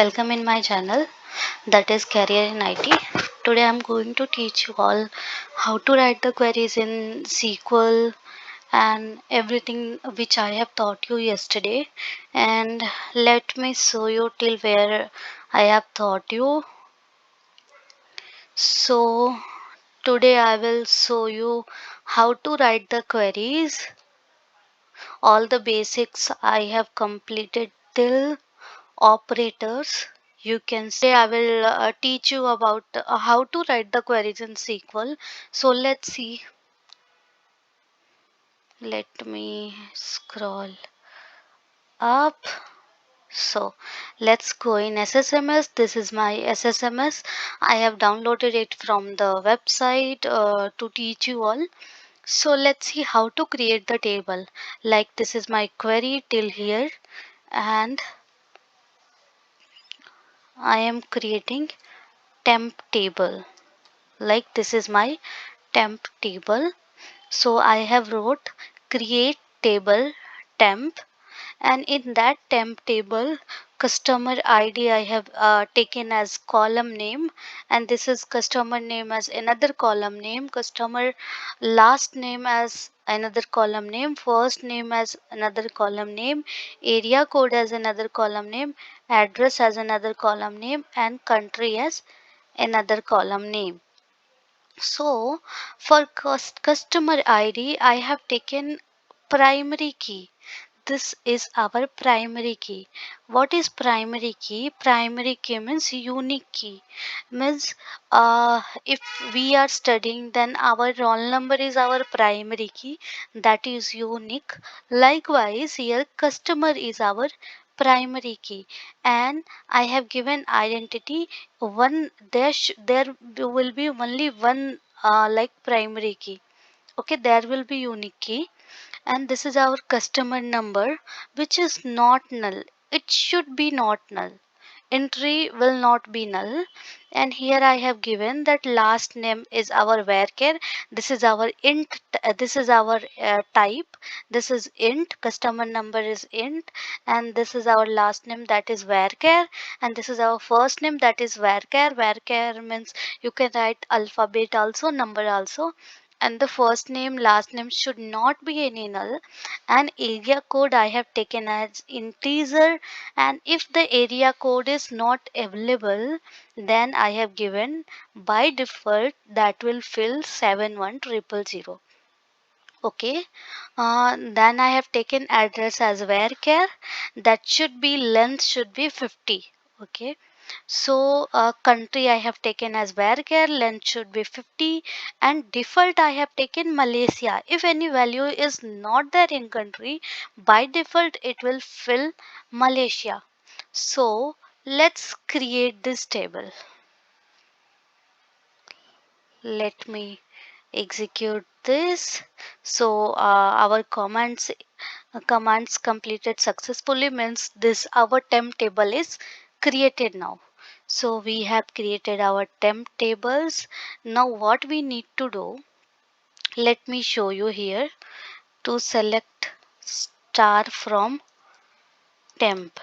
Welcome in my channel, that is Career in IT. Today I'm going to teach you all how to write the queries in SQL and everything which I have taught you yesterday. And let me show you till where I have taught you. So today I will show you how to write the queries. All the basics I have completed till operators. You can say I will teach you about how to write the queries in SQL. So let's see. Let me scroll up. So let's go in SSMS. This is my SSMS. I have downloaded it from the website to teach you all. So let's see how to create the table. Like this is my query till here, and I am creating temp table. Like this is my temp table. So I have wrote create table temp, and in that temp table customer id I have taken as column name, and this is customer name as another column name, customer last name as another column name, first name as another column name, area code as another column name, address as another column name, and country as another column name. So for customer ID, I have taken primary key. This is our primary key. What is primary key? Primary key means unique key. Means if we are studying, then our roll number is our primary key. That is unique. Likewise, here customer is our primary key, and I have given identity one. There will be only one like primary key. Okay, there will be unique key, and this is our customer number, which is not null. It should be not null. Entry will not be null. And here I have given that last name is our varchar. This is our int. This is our type. This is int. Customer number is int, and this is our last name, that is varchar, and this is our first name, that is varchar. Varchar means you can write alphabet also, number also, and the first name last name should not be any null. And area code I have taken as integer, and if the area code is not available, then I have given by default that will fill 71000. Okay, then I have taken address as varchar, that should be length should be 50. Okay, so country I have taken as varchar, length should be 50, and default I have taken Malaysia. If any value is not there in country, by default it will fill Malaysia. So let's create this table. Let me execute this. So our commands completed successfully means this our temp table is created now. So we have created our temp tables. Now what we need to do, let me show you here. To select star from temp.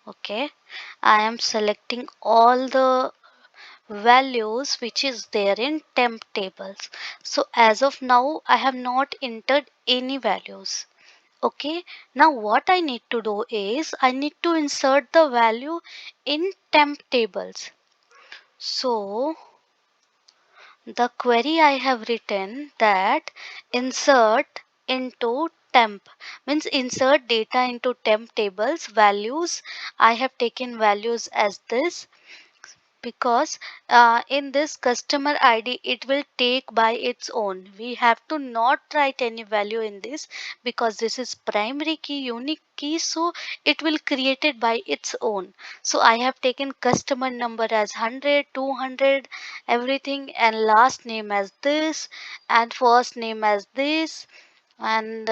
Okay, I am selecting all the values which is there in temp tables. So as of now I have not entered any values. Okay, now what I need to do is I need to insert the value in temp tables. So the query I have written that insert into temp means insert data into temp tables values. I have taken values as this because in this customer id it will take by its own. We have to not write any value in this because this is primary key, unique key, so it will create it by its own. So I have taken customer number as 100, 200, everything, and last name as this, and first name as this, and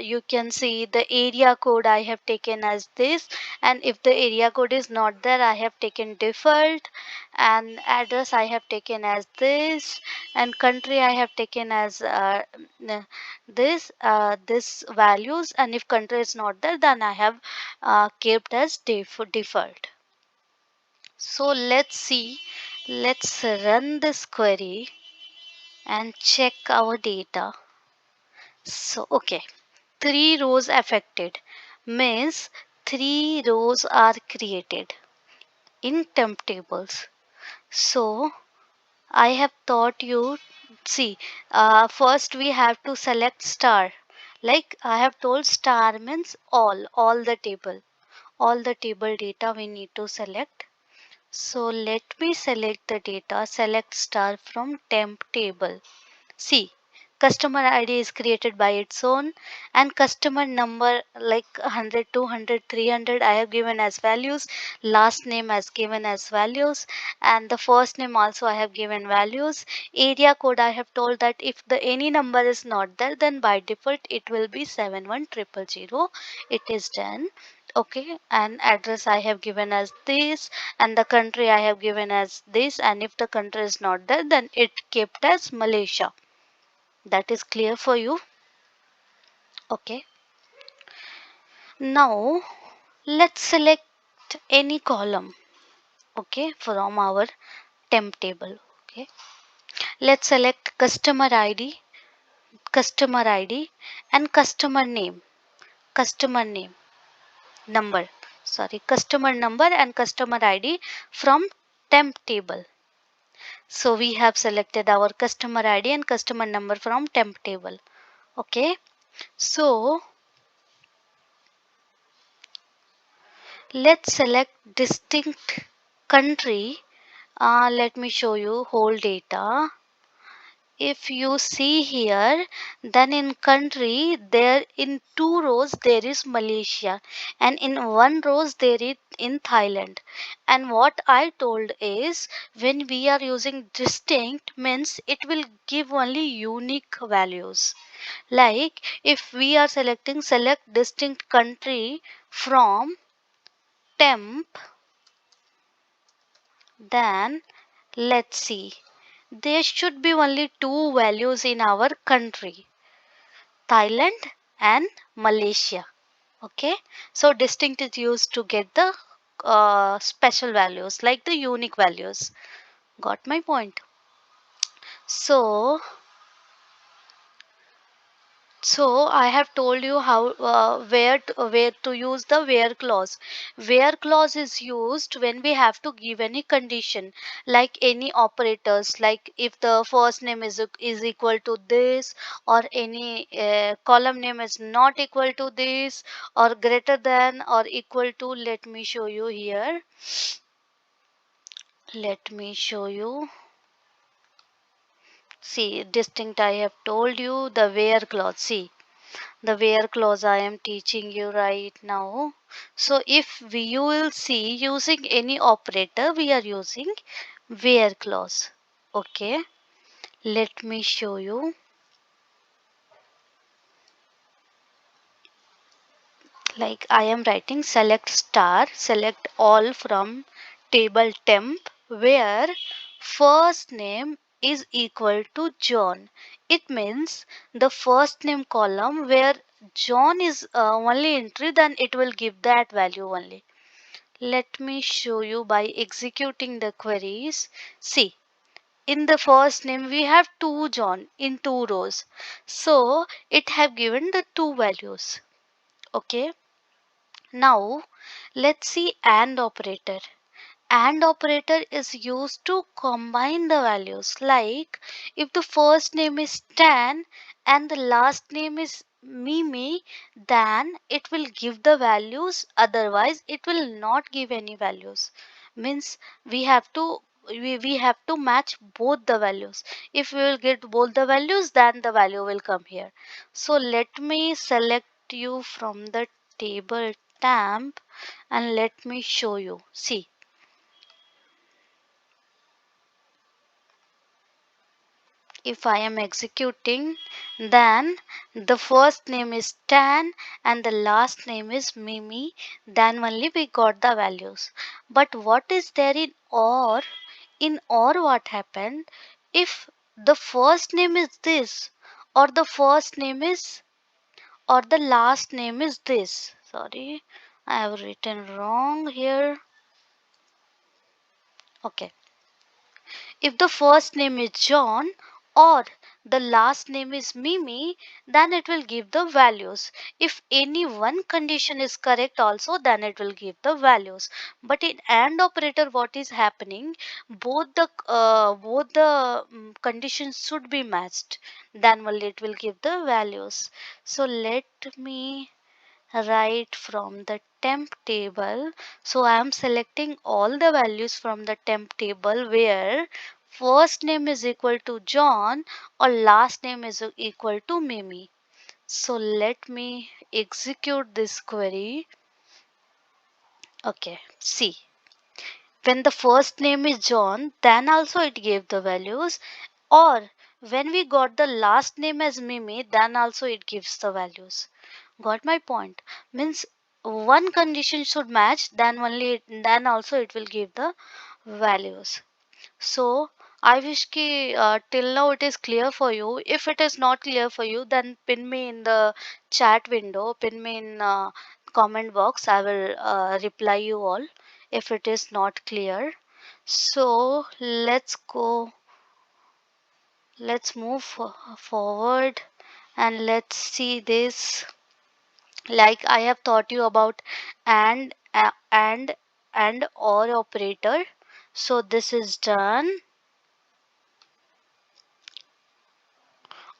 you can see the area code I have taken as this, and if the area code is not there I have taken default, and address I have taken as this, and country I have taken as this values, and if country is not there then I have kept as default. So let's see, let's run this query and check our data. So, okay, 3 rows affected means 3 rows are created in temp tables. So, I have taught you, see, first we have to select star. Like I have told, star means all all the table data we need to select. So let me select the data, select star from temp table. See, customer ID is created by its own, and customer number like 100, 200, 300 I have given as values, last name as given as values, and the first name also I have given values. Area code I have told that if the any number is not there, then by default it will be 71000. It is done. Okay, and address I have given as this, and the country I have given as this, and if the country is not there, then it kept as Malaysia. That is clear for you? Okay. Now let's select any column. Okay, from our temp table. Okay. Let's select customer ID, and customer name, number. Sorry, customer number and customer ID from temp table. So we have selected our customer ID and customer number from temp table. Okay. So let's select distinct country. Let me show you whole data. If you see here, then in country there in 2 rows there is Malaysia, and in 1 rows there is in Thailand. And what I told is, when we are using distinct means it will give only unique values. Like if we are selecting select distinct country from temp, then let's see. There should be only 2 values in our country, Thailand and Malaysia. Okay. So distinct is used to get the special values, like the unique values. Got my point? So, So I have told you how where to use the where clause. Where clause is used when we have to give any condition, like any operators, like if the first name is equal to this, or any column name is not equal to this, or greater than or equal to. Let me show you here. Let me show you. See, distinct I have told you the where clause. See, the where clause I am teaching you right now. So if you will see, using any operator we are using where clause. Okay, let me show you. Like I am writing select star, select all from table temp where first name is equal to John. It means the first name column where John is only entry, then it will give that value only. Let me show you by executing the queries. See, in the first name we have 2 John in 2 rows. So it have given the 2 values. Okay. Now let's see AND operator. AND operator is used to combine the values. Like if the first name is Stan and the last name is Mimi, then it will give the values, otherwise it will not give any values. Means we have to match both the values. If we will get both the values, then the value will come here. So let me select you from the table temp and let me show you. See, if I am executing, then the first name is Tan and the last name is Mimi, then only we got the values. But what is there in OR? In OR, what happened? If the first name is this, or the first name is, or the last name is this. Sorry, I have written wrong here. Okay. If the first name is John or the last name is Mimi, then it will give the values. If any one condition is correct also, then it will give the values. But in AND operator, what is happening? Both the conditions should be matched. Then only it will give the values. So let me right from the temp table. So I am selecting all the values from the temp table where first name is equal to John or last name is equal to Mimi. So let me execute this query. Okay, see, when the first name is John, then also it gave the values, or when we got the last name as Mimi, then also it gives the values. Got my point? Means one condition should match, then only then also it will give the values. So I wish ki till now it is clear for you. If it is not clear for you, then pin me in the chat window, pin me in comment box. I will reply you all if it is not clear. So let's move forward and let's see this. Like I have taught you about and and or operator. So this is done.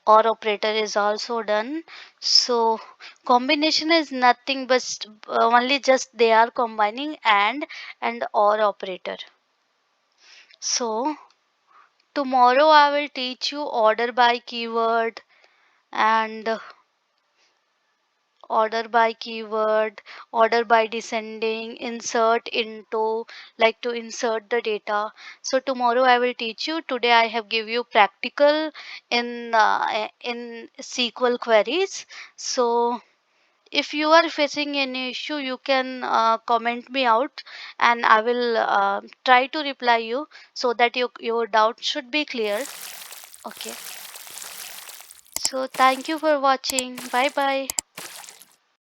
Or operator is also done. So combination is nothing but only just they are combining and or operator. So tomorrow I will teach you order by keyword and order by keyword, order by descending, insert into, like to insert the data. So tomorrow I will teach you. Today I have give you practical in SQL queries. So if you are facing any issue, you can comment me out, and I will try to reply you so that your doubt should be clear. Okay. So thank you for watching. Bye bye.